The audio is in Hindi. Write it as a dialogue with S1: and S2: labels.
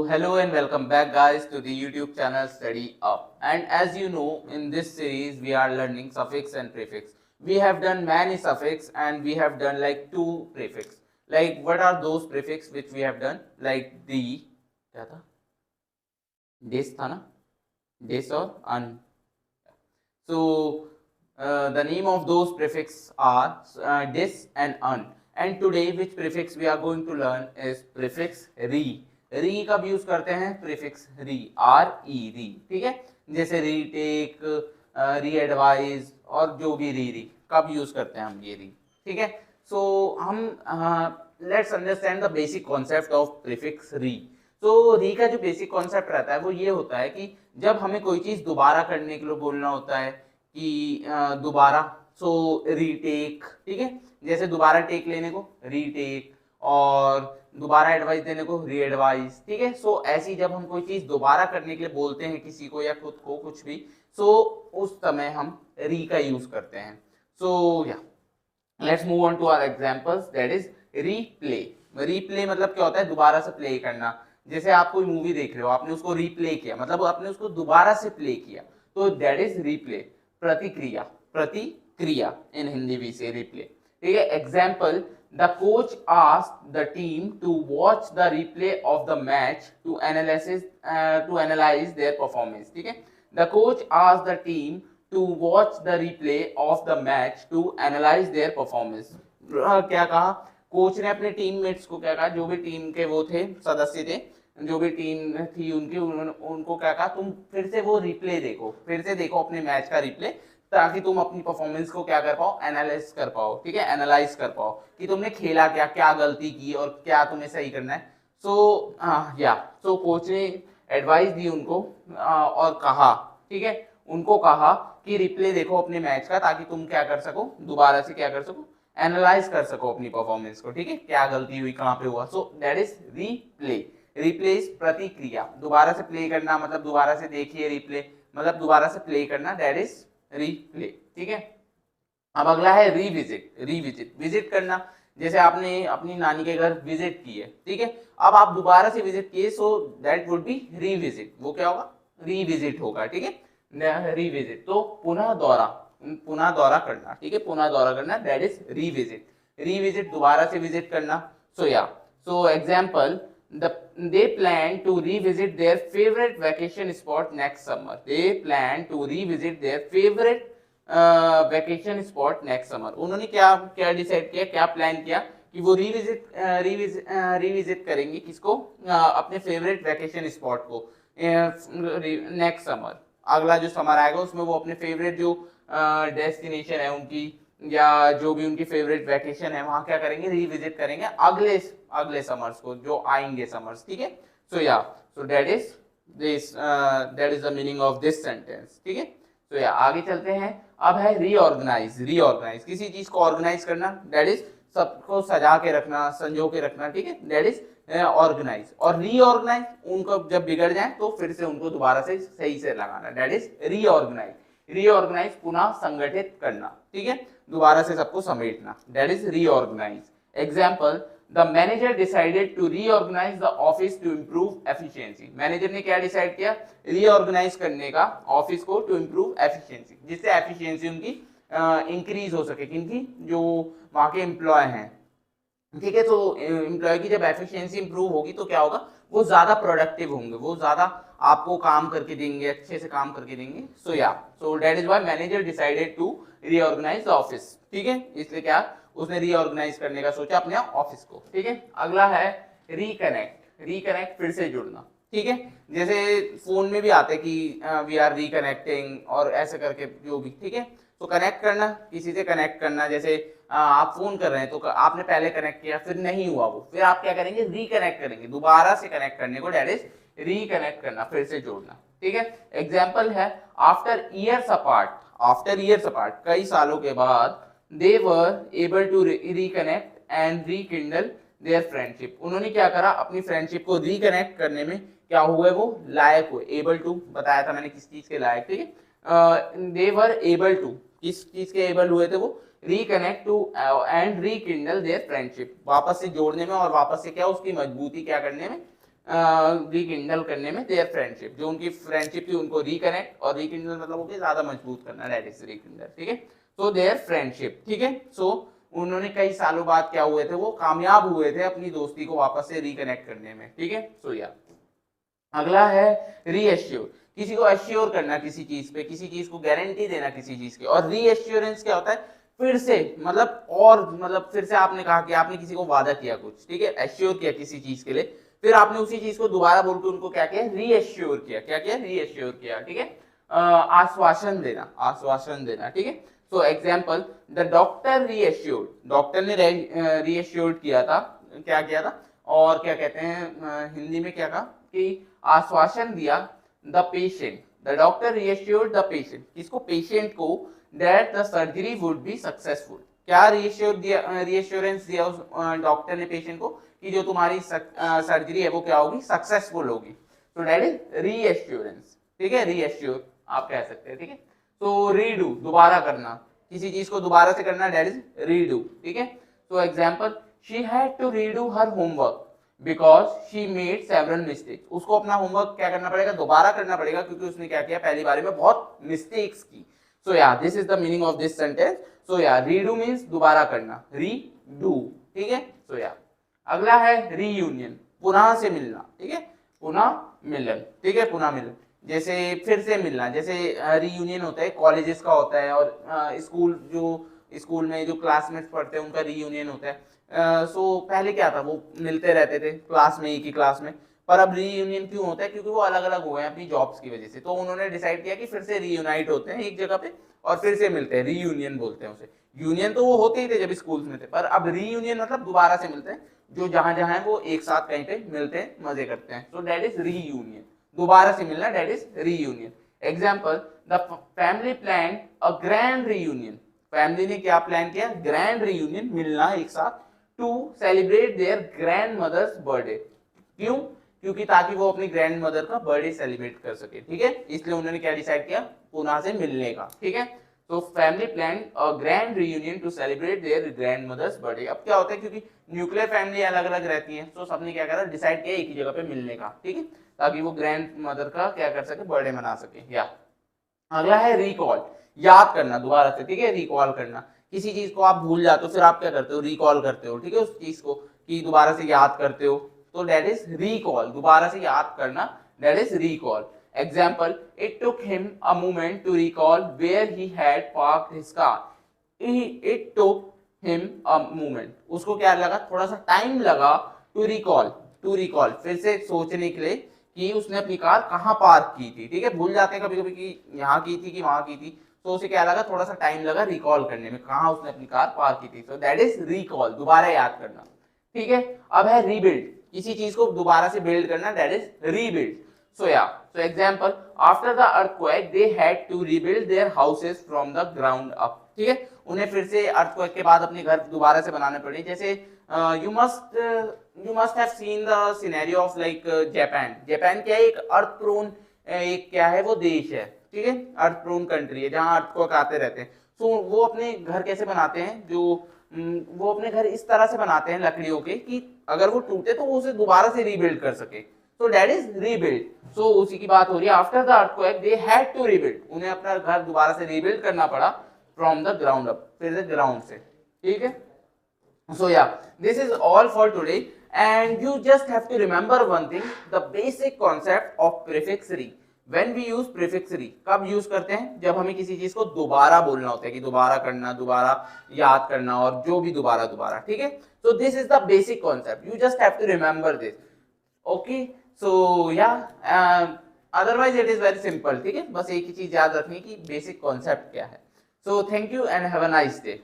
S1: hello and welcome back guys to the YouTube channel Study Up. And as you know, in this series we are learning suffix and prefix. We have done many suffix and we have done like 2 prefix. Like what are those prefix which we have done? Like the, क्या था? This था ना? This और un. So the name of those prefix are this and un. And today which prefix we are going to learn is prefix re. री कब यूज करते हैं? प्रीफिक्स री, आर ई री, ठीक है। जैसे रीटेक, री एडवाइज और जो भी री कब यूज करते हैं हम ये री, ठीक है। सो हम let's understand the basic concept of prefix री। तो री का जो बेसिक कॉन्सेप्ट रहता है वो ये होता है कि जब हमें कोई चीज दोबारा करने के लिए बोलना होता है कि दोबारा, सो रीटेक, ठीक है। जैसे दोबारा टेक लेने को रीटेक और दोबारा एडवाइस देने को री एडवाइस, ठीक है। सो ऐसी जब हम कोई चीज दोबारा करने के लिए बोलते हैं किसी को या खुद को कुछ भी, सो उस समय हम री का यूज करते हैं। सो या let's move on to our examples, that is replay. Replay मतलब क्या होता है? दोबारा से प्ले करना। जैसे आप कोई मूवी देख रहे हो, आपने उसको रीप्ले किया, मतलब आपने उसको दोबारा से प्ले किया, तो दैट इज रीप्ले। प्रतिक्रिया, प्रतिक्रिया इन हिंदी भी से रीप्ले, ठीक है। Example, the coach asked the team to watch the replay of the match to analyze their performance, ठीक है। The coach asked the team to watch the replay of the match to analyze their performance। क्या कहा? कोच ने अपने टीममेट्स को क्या कहा? जो भी टीम के वो थे, सदस्य थे, जो भी टीम थी उनकी, उनको क्या कहा? तुम फिर से वो रिप्ले देखो, फिर से देखो अपने मैच का रिप्ले, ताकि तुम अपनी परफॉर्मेंस को क्या कर पाओ? एनालाइज कर पाओ, ठीक है। एनालाइज कर पाओ कि तुमने खेला क्या, क्या गलती की और क्या तुम्हें सही करना है। सो कोच ने एडवाइस दी उनको और कहा, ठीक है, उनको कहा कि रिप्ले देखो अपने मैच का, ताकि तुम क्या कर सको? दोबारा से क्या कर सको? एनालाइज कर सको अपनी परफॉर्मेंस को, ठीक है, क्या गलती हुई, कहाँ पे हुआ। सो that is replay. Replay is प्रतिक्रिया। दोबारा से प्ले करना मतलब दोबारा से देखिए, रिप्ले मतलब दोबारा से प्ले करना, दैट इज रीप्ले, ठीक है। अब अगला है रीविजिट। रीविजिट, विजिट करना। जैसे आपने अपनी नानी के घर विजिट की है, ठीक है, अब आप दोबारा से विजिट किए, so that would be revisit. वो क्या होगा? रीविजिट होगा, ठीक है। रीविजिट तो पुनः दौरा, पुनः दौरा करना, ठीक है, पुनः दौरा करना, दैट इज रीविजिट। रीविजिट दोबारा से विजिट करना। So example, they plan to revisit their favorite vacation spot next summer. They plan to revisit their favorite vacation spot next summer. उन्होंने क्या क्या डिसाइड किया, क्या प्लान किया कि वो रिविजिट करेंगे किसको? अपने फेवरेट वैकेशन स्पॉट को नेक्स्ट समर। अगला जो समर आएगा उसमें वो अपने फेवरेट जो डेस्टिनेशन है उनकी, या जो भी उनकी फेवरेट वैकेशन है, वहां क्या करेंगे? रिविजिट करेंगे अगले समर्स को, जो आएंगे समर्स, ठीक है। सो that is the meaning of this sentence, ठीक है। सो आगे चलते हैं। अब है रीऑर्गेनाइज। रीऑर्गेनाइज किसी चीज को ऑर्गेनाइज करना, दैट इज सबको सजा के रखना, संजो के रखना, ठीक है, दैट इज ऑर्गेनाइज। और रीऑर्गेनाइज, उनको जब बिगड़ जाए तो फिर से उनको दोबारा से सही से लगाना, दैट इज रीऑर्गेनाइज। रीऑर्गेनाइज पुनः संगठित करना, ठीक है, दोबारा से सबको समेटना, that is reorganize. Example, the manager decided to reorganise the office to improve efficiency. Manager ने क्या डिसाइड किया? रीऑर्गेनाइज करने का ऑफिस को, टू इंप्रूव एफिशिएंसी, जिससे एफिशिएंसी उनकी इंक्रीज हो सके, किनकी? जो वहां के एम्प्लॉय हैं, ठीक है। तो एम्प्लॉय की जब एफिशिएंसी इंप्रूव होगी तो क्या होगा? वो ज्यादा प्रोडक्टिव होंगे, वो ज्यादा आपको काम करके देंगे, अच्छे से काम करके देंगे। So that is why manager decided to reorganise the office, ठीक है। इसलिए क्या उसने रीऑर्गेनाइज करने का सोचा अपने ऑफिस को, ठीक है। अगला है रिकनेक्ट। रिकनेक्ट फिर से जुड़ना, ठीक है। जैसे फोन में भी आते हैं कि वी आर रिकनेक्टिंग और ऐसे करके जो भी, ठीक है। तो कनेक्ट करना, किसी से कनेक्ट करना। जैसे आप फोन कर रहे हैं तो आपने पहले कनेक्ट किया, फिर नहीं हुआ वो, फिर आप क्या करेंगे? रिकनेक्ट करेंगे, दोबारा से कनेक्ट करने को, दैट इज रिकनेक्ट करना, फिर से जोड़ना, ठीक है। एग्जाम्पल है, after years apart. After years apart, कई सालों के बाद, they were able to reconnect and rekindle their friendship। उन्होंने क्या करा? अपनी फ्रेंडशिप को रिकनेक्ट करने में क्या हुए? वो लायक हुए। एबल टू बताया था मैंने किस चीज के लायक, ठीक है। they were able to, किस चीज के एबल हुए थे वो? Reconnect to and rekindle their friendship, वापस से जोड़ने में और वापस से क्या उसकी मजबूती क्या करने में, रिकिंडल करने में देयर फ्रेंडशिप, जो उनकी फ्रेंडशिप थी उनको रिकनेक्ट, और रिकिंडल मतलब होगी ज्यादा मजबूत करना, दैट इज रिकिंडल, ठीक है। सो देयर फ्रेंडशिप, ठीक है। सो उन्होंने कई सालों बाद क्या हुए थे, वो कामयाब हुए थे अपनी दोस्ती को वापस से रिकनेक्ट करने में, ठीक है। सो या अगला है रीएश्योर, किसी को एश्योर करना किसी चीज पे, किसी चीज को गारंटी देना किसी चीज की। और रीएश्योरेंस क्या होता है, फिर से मतलब, और मतलब फिर से आपने कहा कि आपने किसी को वादा किया कुछ, ठीक है, एश्योर किया किसी चीज के लिए, फिर आपने उसी चीज को दोबारा बोल के उनको क्या किया, रीएश्योर किया। क्या किया, रीएश्योर किया, ठीक है। आश्वासन देना, आश्वासन देना, ठीक है। So example, the doctor reassured, doctor ने रीएश्योर्ड किया था, क्या किया था, और क्या कहते हैं हिंदी में क्या कहा कि आश्वासन दिया, the patient, the doctor reassured the patient, किसको, पेशेंट को, that the surgery would be successful. क्या रीएश्योर दिया, रीएश्योरेंस दिया उस डॉक्टर ने पेशेंट को कि जो तुम्हारी सर्जरी है वो क्या होगी, सक्सेसफुल होगी। तो दैट इज रीएश्योरेंस, ठीक है, रीएश्योर आप कह सकते हैं, ठीक है। तो रीडू, दोबारा करना, किसी चीज को दोबारा से करना, दैट इज रीडू, ठीक है। So example, she had to redo her homework because she made several mistakes, उसको अपना होमवर्क क्या करना पड़ेगा, दोबारा करना पड़ेगा, क्योंकि उसने क्या किया, पहली बारी में बहुत मिस्टेक्स की। So yeah this is the meaning of this sentence. So yeah redo means दोबारा करना, रीडू, ठीक है। सो या अगला है रीयूनियन, पुनः से मिलना, ठीक है, पुनः मिलन, ठीक है, पुनः मिलन, जैसे फिर से मिलना, जैसे रीयूनियन होता है कॉलेजेस का होता है, और स्कूल, जो स्कूल में जो क्लासमेट्स पढ़ते हैं उनका रीयूनियन होता है। सो पहले क्या था, वो मिलते रहते थे क्लास में, एक ही क्लास में, पर अब रीयूनियन क्यों होता है, क्योंकि वो अलग अलग हुए हैं अपनी जॉब्स की वजह से, तो उन्होंने डिसाइड किया कि फिर से रीयूनाइट होते हैं एक जगह पे और फिर से मिलते हैं, रीयूनियन बोलते हैं उसे। यूनियन तो वो होते ही थे जब स्कूल्स में थे, पर अब रीयूनियन मतलब दोबारा से मिलते हैं, जो जहां जहां है वो एक साथ कहीं पे मिलते हैं, मजे करते हैं। सो दैट इज रीयूनियन, दोबारा से मिलना, that is reunion. Example, the family plan a grand reunion, family ने क्या प्लान किया, ग्रैंड रीयूनियन, मिलना एक साथ, to celebrate their grandmother's birthday. क्यों, क्योंकि ताकि वो अपनी ग्रैंड मदर का बर्थडे सेलिब्रेट कर सके, ठीक है, इसलिए उन्होंने क्या डिसाइड किया, पुनः से मिलने का, ठीक है। तो family plan a grand reunion to celebrate their grandmother's birthday. अब क्या होता है, क्योंकि न्यूक्लियर फैमिली अलग अलग रहती है, तो सबने क्या करा, डिसाइड किया एक ही जगह पे मिलने का, ठीक है, ताकि वो ग्रैंड मदर का क्या कर सके, बर्थडे मना सके। या अगला है रिकॉल, याद करना दोबारा से, ठीक है, रिकॉल करना, किसी चीज को आप भूल जाते हो, फिर आप क्या करते हो, रिकॉल करते हो, ठीक है, उस चीज को कि दोबारा से याद करते हो, तो दैट इज रिकॉल, दोबारा से याद करना, that is recall. Example, it took him a moment to recall where he had parked his car. It took him a moment. उसको क्या लगा, थोड़ा सा टाइम लगा, to recall, फिर से सोचने के लिए कि उसने अपनी कार कहाँ पार्क की थी, ठीक है, भूल जाते हैं कभी कभी कि यहाँ की थी कि वहां की थी, तो उसे क्या लगा, थोड़ा सा टाइम लगा रिकॉल करने में, कहाँ उसने अपनी कार पार्क की थी। सो दैट इज रिकॉल, दोबारा याद करना, ठीक है। अब है रीबिल्ड, किसी चीज को दोबारा से बिल्ड करना, that is rebuild. So yeah, so example, after the earthquake, they had to rebuild their houses from the ground up. ठीक है, उन्हें फिर से earthquake के बाद अपने घर दोबारा से बनाने पड़े, जैसे you must have seen the scenario of like Japan. Japan क्या है, एक अर्थ प्रोन, एक क्या है वो देश है, ठीक है, अर्थ प्रोन कंट्री है जहाँ earthquake आते रहते हैं। तो वो अपने घर कैसे बनाते हैं, जो वो अपने घर इस तरह से बनाते हैं लकड़ियों के कि अगर वो टूटे तो वो उसे दोबारा से रीबिल्ड कर सके, so that is rebuild. So उसी की बात हो रही है, after the earthquake they had to rebuild, उन्हें अपना घर दोबारा से rebuild करना पड़ा from the ground up, फिर से ground से, ठीक है। So yeah, this is all for today and you just have to remember one thing, the basic concept of prefix re. When we use prefix re, कब यूज करते हैं, जब हमें किसी चीज को दोबारा बोलना होता है, कि दोबारा करना, दोबारा याद करना, और जो भी दोबारा दोबारा, ठीक है। So this is the basic concept, you just have to remember this, okay. So yeah, otherwise it is very simple, ठीक है, बस एक ही चीज याद रखनी कि बेसिक कॉन्सेप्ट क्या है। So thank you and have a nice day.